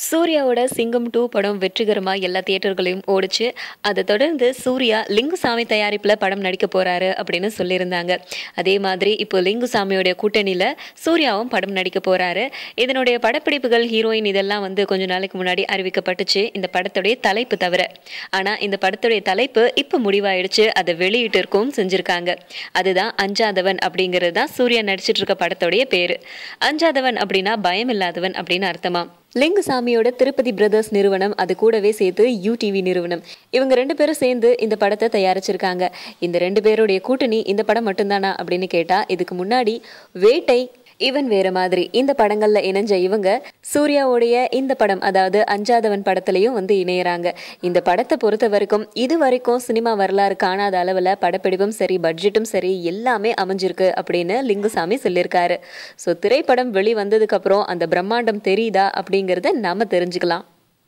சூர்யாவோட சிங்கம் 2 படம் வெற்றிகரமா எல்லா தியேட்டர்களையும் ஓடுச்சு. அத தொடர்ந்து சூர்யா லிங்குசாமி தயாரிப்புல படம் நடிக்க போறாரு அப்படின்னு சொல்லியிருந்தாங்க. அதே மாதிரி இப்போ லிங்குசாமியோட கூட்டணியில சூர்யாவும் படம் நடிக்க போறாரு. இதனுடைய படப்பிடிப்புகள், ஹீரோயின் இதெல்லாம் கொஞ்ச நாளைக்கு முன்னாடி அறிவிக்கப்பட்டுச்சு. இந்த படத்துடைய தலைப்பு தவிர. ஆனா இந்த படத்துடைய தலைப்பு இப்ப முடிவாயிடுச்சு. அதை வெளியிட்டு இருக்கவும் செஞ்சிருக்காங்க. அதுதான் அஞ்சாதவன் அப்படிங்கிறது தான் சூர்யா நடிச்சிட்டு இருக்க படத்துடைய பேரு. அஞ்சாதவன் அப்படின்னா பயம் இல்லாதவன் அப்படின்னு அர்த்தமா. லிங்குசாமியோட திருப்பதி பிரதர்ஸ் நிறுவனம், அது கூடவே சேர்த்து யூடிவி நிறுவனம், இவங்க 2 பேரும் சேர்ந்து இந்த படத்தை தயாரிச்சிருக்காங்க. இந்த 2 பேருடைய கூட்டணி இந்த படம் மட்டும்தானா அப்படின்னு கேட்டா, இதுக்கு முன்னாடி வேட்டை, இவன் வேற மாதிரி இந்த படங்கள்ல இணைஞ்ச இவங்க சூர்யாவுடைய இந்த படம், அதாவது அஞ்சாதவன் படத்திலையும் இணையறாங்க. இந்த படத்தை பொறுத்த வரைக்கும் இது வரைக்கும் சினிமா வரலாறு காணாத அளவுல படப்பிடிப்பும் சரி, பட்ஜெட்டும் சரி எல்லாமே அமைஞ்சிருக்கு அப்படின்னு லிங்குசாமி சொல்லியிருக்காரு. ஸோ திரைப்படம் வெளி வந்ததுக்கு அப்புறம் அந்த பிரம்மாண்டம் தெரியுதா அப்படிங்கிறத நாம தெரிஞ்சுக்கலாம்.